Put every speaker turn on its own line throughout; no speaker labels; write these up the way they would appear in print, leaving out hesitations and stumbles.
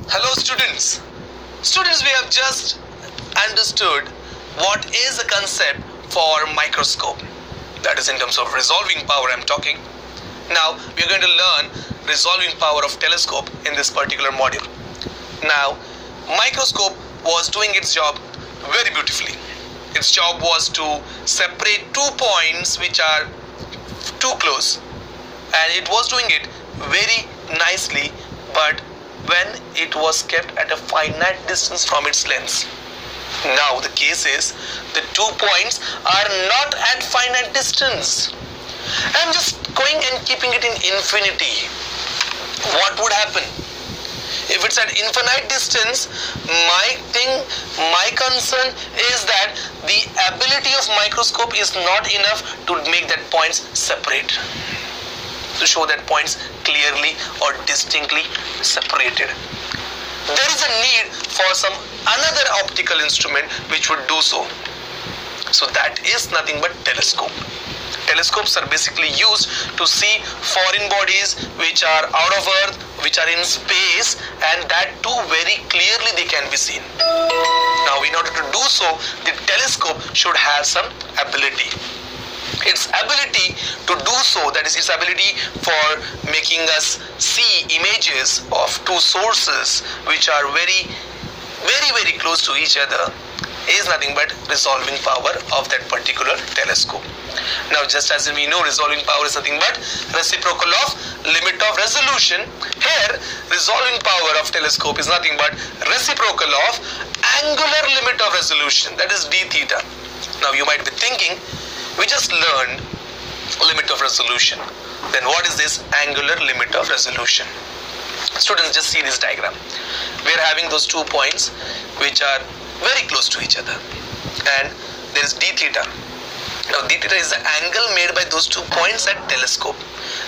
Hello students. Students, we have just understood what is the concept for microscope. That is in terms of resolving power I'm talking. Now we are going to learn resolving power of telescope in this particular module. Now microscope was doing its job very beautifully. Its job was to separate 2 points which are too close, and it was doing it very nicely, but when it was kept at a finite distance from its lens. Now the case is the 2 points are not at finite distance. I'm just going and keeping it in infinity. What would happen? If it's at infinite distance, my concern is that the ability of microscope is not enough to make that points separate, to show that points clearly or distinctly separated. There is a need for some another optical instrument which would do so. So that is nothing but telescope. Telescopes are basically used to see foreign bodies which are out of Earth, which are in space, and that too very clearly they can be seen. Now in order to do so, the telescope should have some ability. Its ability to do so, that is its ability for making us see images of 2 sources which are very close to each other, is nothing but resolving power of that particular telescope. Now just as we know, resolving power is nothing but reciprocal of limit of resolution. Here resolving power of telescope is nothing but reciprocal of angular limit of resolution, that is d theta. Now you might be thinking, we just learned limit of resolution, then what is this angular limit of resolution? Students, just see this diagram. We are having those 2 points which are very close to each other, and there is d theta. Now d theta is the angle made by those 2 points at telescope.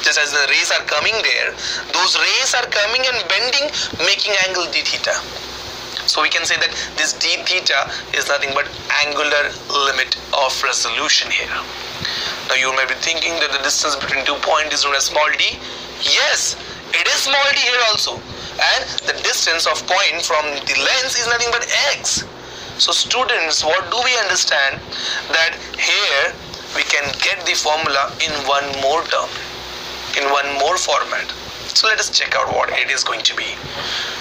Just as the rays are coming there, those rays are coming and bending, making angle d theta. So we can say that this d theta is nothing but angular limit of resolution here. Now you might be thinking that the distance between 2 points is known as small d. Yes, it is small d here also, and the distance of point from the lens is nothing but x. So students, what do we understand? That here we can get the formula in one more term, in one more format. So let us check out what it is going to be.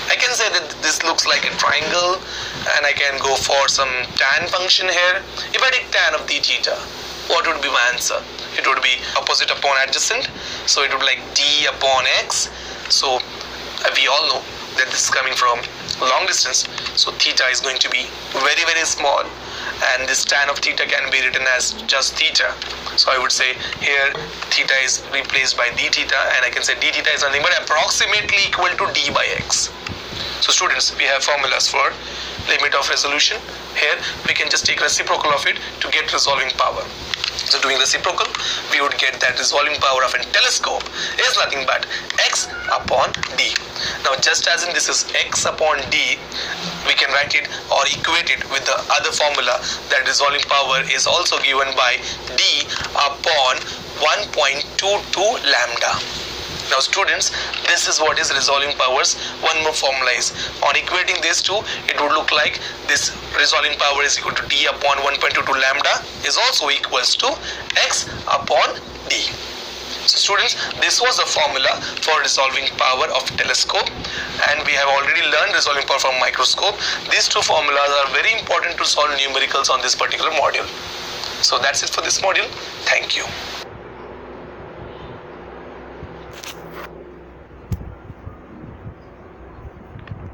I can say that this looks like a triangle, and I can go for some tan function here. If I take tan of d theta, what would be my answer? It would be opposite upon adjacent, so it would be like d upon x. So we all know that this is coming from long distance, so theta is going to be very small, and this tan of theta can be written as just theta. So I would say here theta is replaced by d theta, and I can say d theta is nothing but approximately equal to d by x. So students, we have formulas for limit of resolution. Here we can just take reciprocal of it to get resolving power. So doing reciprocal, we would get that resolving power of a telescope is nothing but x upon d. Now just as in this is x upon d, we can write it or equate it with the other formula that resolving power is also given by d upon 1.22 lambda. Now students, this is what is resolving powers. One more formula is, on equating these two, it would look like this resolving power is equal to d upon 1.22 lambda is also equals to x upon d. So students, this was the formula for resolving power of telescope, and we have already learned resolving power from microscope. These 2 formulas are very important to solve numericals on this particular module. So that's it for this module. Thank you.